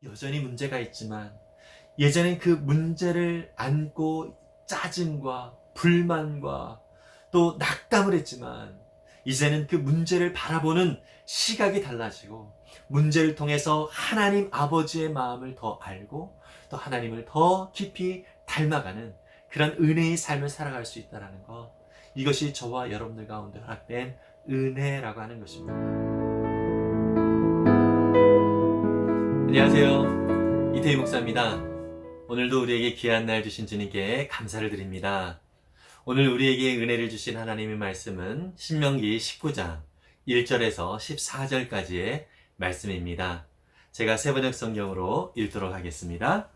여전히 문제가 있지만 예전엔 그 문제를 안고 짜증과 불만과 또 낙담을 했지만 이제는 그 문제를 바라보는 시각이 달라지고 문제를 통해서 하나님 아버지의 마음을 더 알고 또 하나님을 더 깊이 닮아가는 그런 은혜의 삶을 살아갈 수 있다는 것, 이것이 저와 여러분들 가운데 허락된 은혜라고 하는 것입니다. 안녕하세요, 이태희 목사입니다. 오늘도 우리에게 귀한 날 주신 주님께 감사를 드립니다. 오늘 우리에게 은혜를 주신 하나님의 말씀은 신명기 19장 1절에서 14절까지의 말씀입니다. 제가 세번역 성경으로 읽도록 하겠습니다.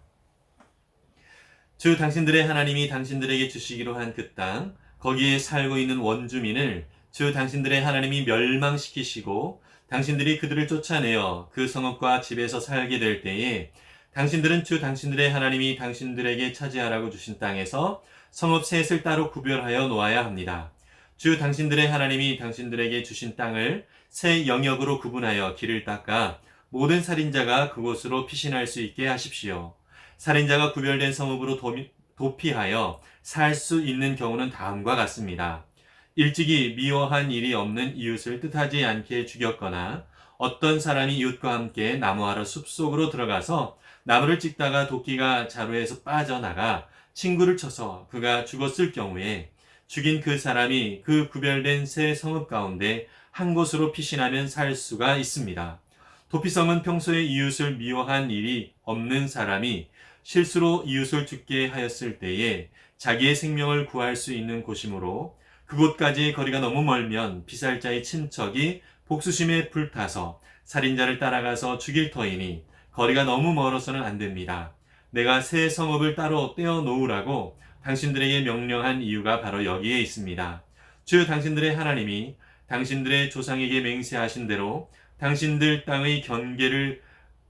주 당신들의 하나님이 당신들에게 주시기로 한 그 땅, 거기에 살고 있는 원주민을 주 당신들의 하나님이 멸망시키시고 당신들이 그들을 쫓아내어 그 성읍과 집에서 살게 될 때에 당신들은 주 당신들의 하나님이 당신들에게 차지하라고 주신 땅에서 성읍 셋을 따로 구별하여 놓아야 합니다. 주 당신들의 하나님이 당신들에게 주신 땅을 세 영역으로 구분하여 길을 닦아 모든 살인자가 그곳으로 피신할 수 있게 하십시오. 살인자가 구별된 성읍으로 도피하여 살 수 있는 경우는 다음과 같습니다. 일찍이 미워한 일이 없는 이웃을 뜻하지 않게 죽였거나 어떤 사람이 이웃과 함께 나무하러 숲속으로 들어가서 나무를 찍다가 도끼가 자루에서 빠져나가 친구를 쳐서 그가 죽었을 경우에 죽인 그 사람이 그 구별된 세 성읍 가운데 한 곳으로 피신하면 살 수가 있습니다. 도피성은 평소에 이웃을 미워한 일이 없는 사람이 실수로 이웃을 죽게 하였을 때에 자기의 생명을 구할 수 있는 곳이므로 그곳까지의 거리가 너무 멀면 피살자의 친척이 복수심에 불타서 살인자를 따라가서 죽일 터이니 거리가 너무 멀어서는 안 됩니다. 내가 새 성읍을 따로 떼어 놓으라고 당신들에게 명령한 이유가 바로 여기에 있습니다. 주 당신들의 하나님이 당신들의 조상에게 맹세하신 대로 당신들 땅의 경계를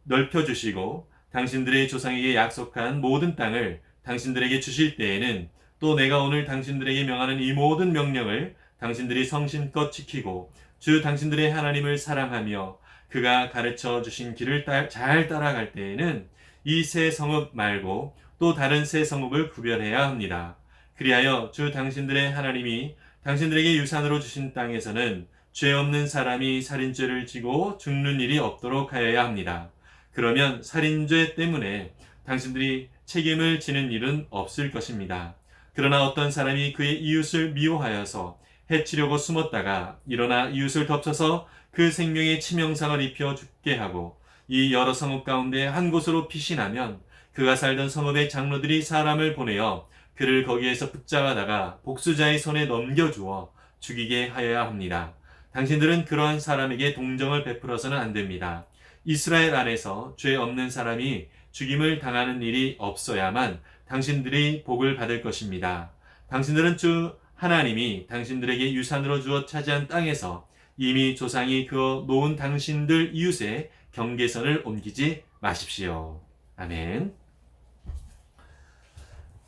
넓혀주시고 당신들의 조상에게 약속한 모든 땅을 당신들에게 주실 때에는 또 내가 오늘 당신들에게 명하는 이 모든 명령을 당신들이 성심껏 지키고 주 당신들의 하나님을 사랑하며 그가 가르쳐 주신 길을 잘 따라갈 때에는 이 새 성읍 말고 또 다른 새 성읍을 구별해야 합니다. 그리하여 주 당신들의 하나님이 당신들에게 유산으로 주신 땅에서는 죄 없는 사람이 살인죄를 지고 죽는 일이 없도록 하여야 합니다. 그러면 살인죄 때문에 당신들이 책임을 지는 일은 없을 것입니다. 그러나 어떤 사람이 그의 이웃을 미워하여서 해치려고 숨었다가 일어나 이웃을 덮쳐서 그 생명에 치명상을 입혀 죽게 하고 이 여러 성읍 가운데 한 곳으로 피신하면 그가 살던 성읍의 장로들이 사람을 보내어 그를 거기에서 붙잡아다가 복수자의 손에 넘겨주어 죽이게 하여야 합니다. 당신들은 그러한 사람에게 동정을 베풀어서는 안 됩니다. 이스라엘 안에서 죄 없는 사람이 죽임을 당하는 일이 없어야만 당신들이 복을 받을 것입니다. 당신들은 주 하나님이 당신들에게 유산으로 주어 차지한 땅에서 이미 조상이 그어 놓은 당신들 이웃의 경계선을 옮기지 마십시오. 아멘.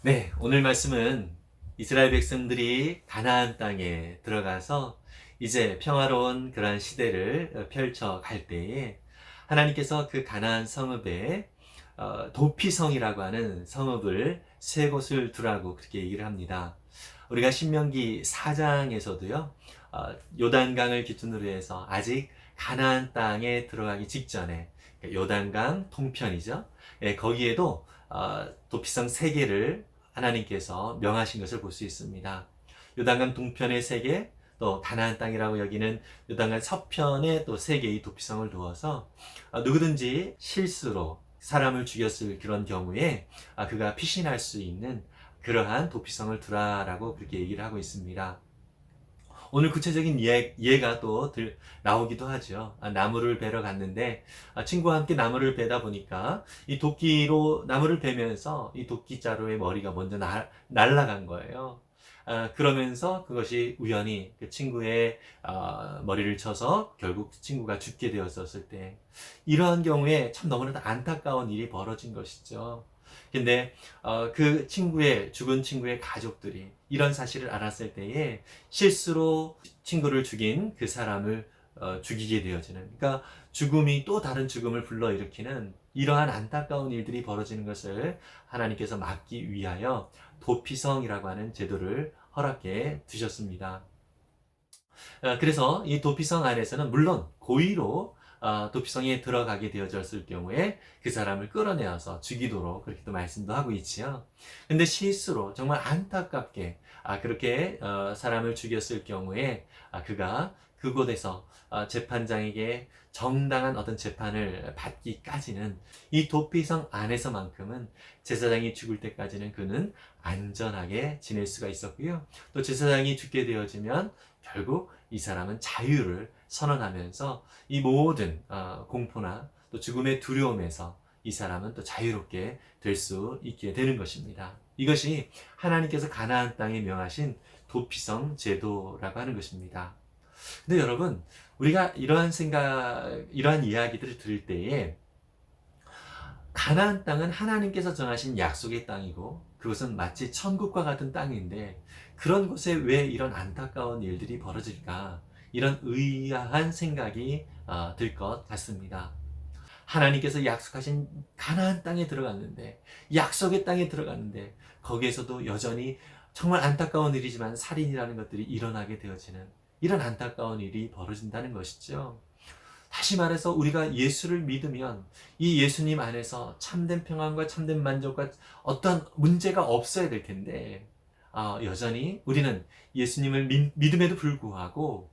네, 오늘 말씀은 이스라엘 백성들이 가나안 땅에 들어가서 이제 평화로운 그러한 시대를 펼쳐갈 때에 하나님께서 그 가나안 성읍에 도피성이라고 하는 성읍을 세 곳을 두라고 그렇게 얘기를 합니다. 우리가 신명기 4장에서도요, 요단강을 기준으로 해서 아직 가나안 땅에 들어가기 직전에 요단강 동편이죠. 예, 거기에도 도피성 세 개를 하나님께서 명하신 것을 볼 수 있습니다. 요단강 동편의 세 개, 또 가나안 땅이라고 여기는 요단강 서편에 또 세 개의 도피성을 두어서 누구든지 실수로 사람을 죽였을 그런 경우에 그가 피신할 수 있는 그러한 도피성을 두라라고 그렇게 얘기를 하고 있습니다. 오늘 구체적인 예가 또 나오기도 하죠. 나무를 베러 갔는데 친구와 함께 나무를 베다 보니까 이 도끼로 나무를 베면서 이 도끼자루의 머리가 먼저 날아간 거예요. 그러면서 그것이 우연히 그 친구의 머리를 쳐서 결국 친구가 죽게 되었었을 때, 이러한 경우에 참 너무나도 안타까운 일이 벌어진 것이죠. 근데 그 죽은 친구의 가족들이 이런 사실을 알았을 때에 실수로 친구를 죽인 그 사람을 죽이게 되어지는, 그러니까 죽음이 또 다른 죽음을 불러일으키는 이러한 안타까운 일들이 벌어지는 것을 하나님께서 막기 위하여 도피성이라고 하는 제도를 허락해 두셨습니다. 그래서 이 도피성 안에서는 물론 고의로 도피성에 들어가게 되어졌을 경우에 그 사람을 끌어내어서 죽이도록 그렇게 또 말씀도 하고 있지요. 근데 실수로 정말 안타깝게 그렇게 사람을 죽였을 경우에 그가 그곳에서 재판장에게 정당한 어떤 재판을 받기까지는 이 도피성 안에서만큼은 제사장이 죽을 때까지는 그는 안전하게 지낼 수가 있었고요. 또 제사장이 죽게 되어지면 결국 이 사람은 자유를 선언하면서 이 모든 공포나 또 죽음의 두려움에서 이 사람은 또 자유롭게 될 수 있게 되는 것입니다. 이것이 하나님께서 가나안 땅에 명하신 도피성 제도라고 하는 것입니다. 근데 여러분, 우리가 이러한 이야기들을 들을 때에 가나안 땅은 하나님께서 정하신 약속의 땅이고 그것은 마치 천국과 같은 땅인데 그런 곳에 왜 이런 안타까운 일들이 벌어질까? 이런 의아한 생각이 들 것 같습니다. 하나님께서 약속하신 가나안 땅에 들어갔는데, 약속의 땅에 들어갔는데 거기에서도 여전히 정말 안타까운 일이지만 살인이라는 것들이 일어나게 되어지는 이런 안타까운 일이 벌어진다는 것이죠. 다시 말해서 우리가 예수를 믿으면 이 예수님 안에서 참된 평안과 참된 만족과 어떤 문제가 없어야 될 텐데 여전히 우리는 예수님을 믿음에도 불구하고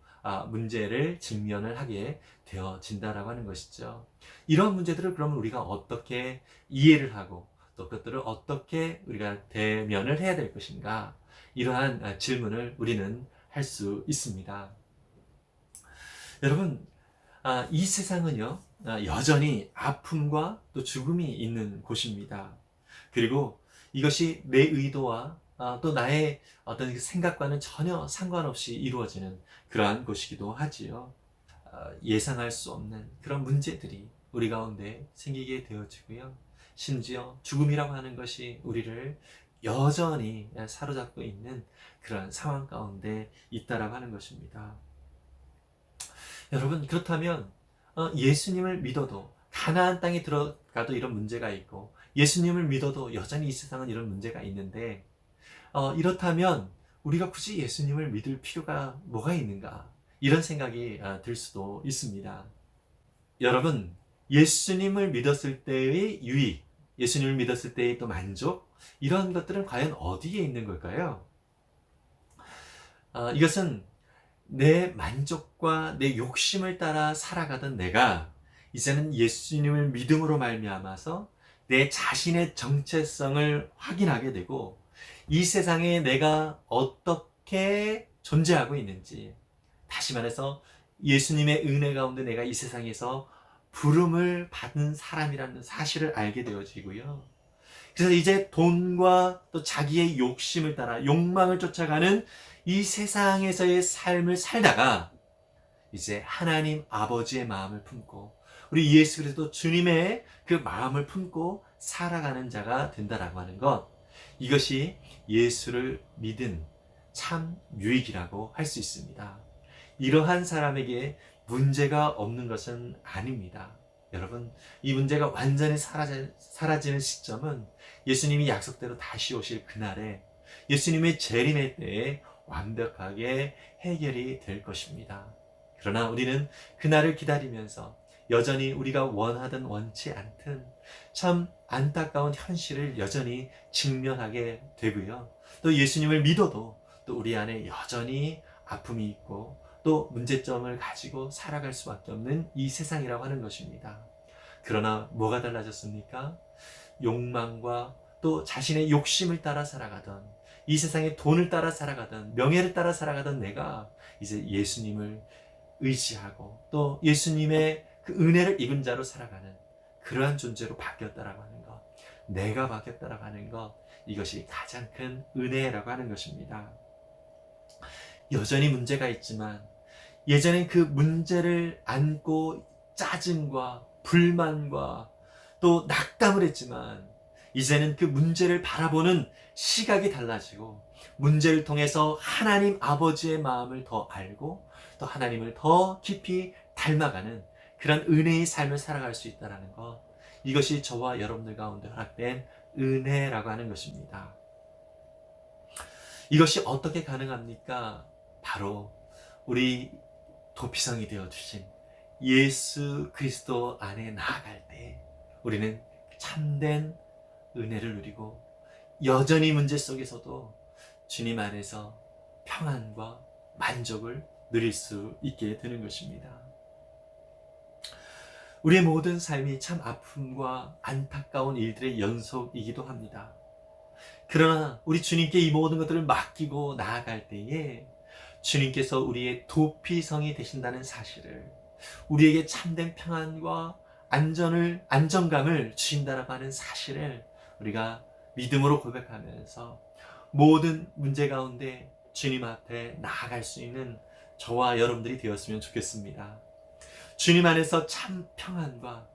문제를 직면을 하게 되어진다라고 하는 것이죠. 이런 문제들을 그러면 우리가 어떻게 이해를 하고 또 그것들을 어떻게 우리가 대면을 해야 될 것인가, 이러한 질문을 우리는 할 수 있습니다. 여러분, 이 세상은요, 여전히 아픔과 또 죽음이 있는 곳입니다. 그리고 이것이 내 의도와 또 나의 어떤 생각과는 전혀 상관없이 이루어지는 그러한 곳이기도 하지요. 예상할 수 없는 그런 문제들이 우리 가운데 생기게 되어지고요. 심지어 죽음이라고 하는 것이 우리를 여전히 사로잡고 있는 그런 상황 가운데 있다라고 하는 것입니다. 여러분, 그렇다면 예수님을 믿어도 가나안 땅에 들어가도 이런 문제가 있고 예수님을 믿어도 여전히 이 세상은 이런 문제가 있는데 이렇다면 우리가 굳이 예수님을 믿을 필요가 뭐가 있는가, 이런 생각이 들 수도 있습니다. 여러분, 예수님을 믿었을 때의 유익, 예수님을 믿었을 때의 또 만족, 이런 것들은 과연 어디에 있는 걸까요? 이것은 내 만족과 내 욕심을 따라 살아가던 내가 이제는 예수님을 믿음으로 말미암아서 내 자신의 정체성을 확인하게 되고 이 세상에 내가 어떻게 존재하고 있는지, 다시 말해서 예수님의 은혜 가운데 내가 이 세상에서 부름을 받은 사람이라는 사실을 알게 되어지고요. 그래서 이제 돈과 또 자기의 욕심을 따라 욕망을 쫓아가는 이 세상에서의 삶을 살다가 이제 하나님 아버지의 마음을 품고 우리 예수 그리스도 주님의 그 마음을 품고 살아가는 자가 된다라고 하는 것, 이것이 예수를 믿은 참 유익이라고 할 수 있습니다. 이러한 사람에게 문제가 없는 것은 아닙니다. 여러분, 이 문제가 완전히 사라지는 시점은 예수님이 약속대로 다시 오실 그날에 예수님의 재림의 때에 완벽하게 해결이 될 것입니다. 그러나 우리는 그날을 기다리면서 여전히 우리가 원하든 원치 않든 참 안타까운 현실을 여전히 직면하게 되고요. 또 예수님을 믿어도 또 우리 안에 여전히 아픔이 있고 또 문제점을 가지고 살아갈 수밖에 없는 이 세상이라고 하는 것입니다. 그러나 뭐가 달라졌습니까? 욕망과 또 자신의 욕심을 따라 살아가던, 이 세상의 돈을 따라 살아가던, 명예를 따라 살아가던 내가 이제 예수님을 의지하고 또 예수님의 그 은혜를 입은 자로 살아가는 그러한 존재로 바뀌었다라고 하는 것, 내가 바뀌었다라고 하는 것, 이것이 가장 큰 은혜라고 하는 것입니다. 여전히 문제가 있지만 예전엔 그 문제를 안고 짜증과 불만과 또 낙담을 했지만 이제는 그 문제를 바라보는 시각이 달라지고 문제를 통해서 하나님 아버지의 마음을 더 알고 또 하나님을 더 깊이 닮아가는 그런 은혜의 삶을 살아갈 수 있다는 것, 이것이 저와 여러분들 가운데 허락된 은혜라고 하는 것입니다. 이것이 어떻게 가능합니까? 바로 우리 도피성이 되어주신 예수 그리스도 안에 나아갈 때 우리는 참된 은혜를 누리고 여전히 문제 속에서도 주님 안에서 평안과 만족을 누릴 수 있게 되는 것입니다. 우리의 모든 삶이 참 아픔과 안타까운 일들의 연속이기도 합니다. 그러나 우리 주님께 이 모든 것들을 맡기고 나아갈 때에 주님께서 우리의 도피성이 되신다는 사실을, 우리에게 참된 평안과 안정감을 주신다라고 하는 사실을 우리가 믿음으로 고백하면서 모든 문제 가운데 주님 앞에 나아갈 수 있는 저와 여러분들이 되었으면 좋겠습니다. 주님 안에서 참 평안과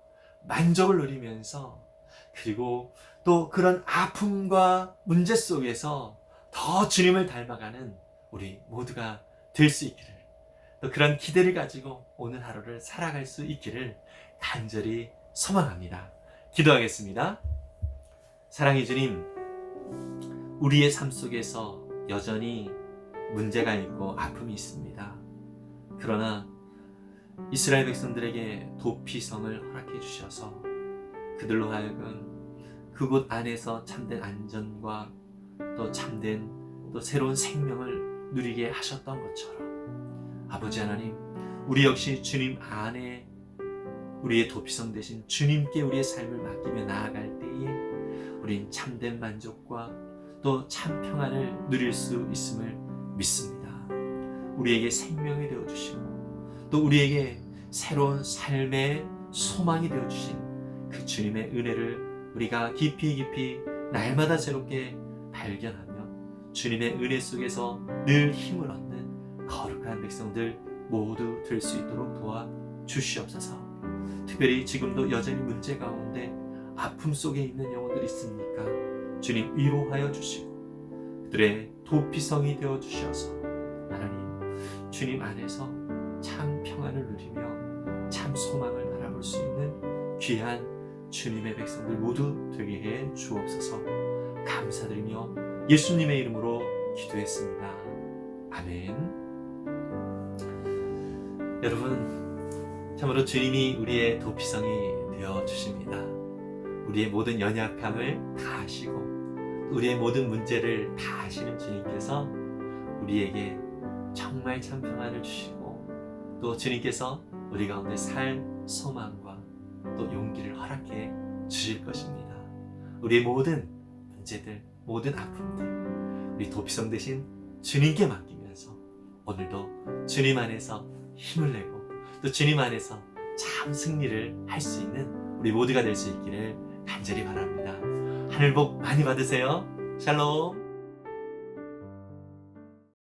만족을 누리면서, 그리고 또 그런 아픔과 문제 속에서 더 주님을 닮아가는 우리 모두가 될 수 있기를, 또 그런 기대를 가지고 오늘 하루를 살아갈 수 있기를 간절히 소망합니다. 기도하겠습니다. 사랑의 주님, 우리의 삶 속에서 여전히 문제가 있고 아픔이 있습니다. 그러나 이스라엘 백성들에게 도피성을 허락해 주셔서 그들로 하여금 그곳 안에서 참된 안전과 또 참된 또 새로운 생명을 누리게 하셨던 것처럼, 아버지 하나님, 우리 역시 주님 안에 우리의 도피성 되신 주님께 우리의 삶을 맡기며 나아갈 때에 우린 참된 만족과 또 참 평안을 누릴 수 있음을 믿습니다. 우리에게 생명이 되어주시고 또 우리에게 새로운 삶의 소망이 되어주신 그 주님의 은혜를 우리가 깊이 날마다 새롭게 발견하며 주님의 은혜 속에서 늘 힘을 얻는 거룩한 백성들 모두 될 수 있도록 도와주시옵소서. 특별히 지금도 여전히 문제 가운데 아픔 속에 있는 영혼들이 있습니까? 주님 위로하여 주시고 그들의 도피성이 되어 주셔서 하나님 주님 안에서 참 평안을 누리며 참 소망을 바라볼 수 있는 귀한 주님의 백성들 모두 되게 해 주옵소서. 감사드리며 예수님의 이름으로 기도했습니다. 아멘. 여러분, 참으로 주님이 우리의 도피성이 되어 주십니다. 우리의 모든 연약함을 다 아시고 우리의 모든 문제를 다 아시는 주님께서 우리에게 정말 참 평안을 주시고 또 주님께서 우리 가운데 살 소망과 또 용기를 허락해 주실 것입니다. 우리의 모든 문제들, 모든 아픔들 우리 도피성 되신 주님께 맡기면서 오늘도 주님 안에서 힘을 내고 또 주님 안에서 참 승리를 할 수 있는 우리 모두가 될 수 있기를 간절히 바랍니다. 하늘 복 많이 받으세요. 샬롬.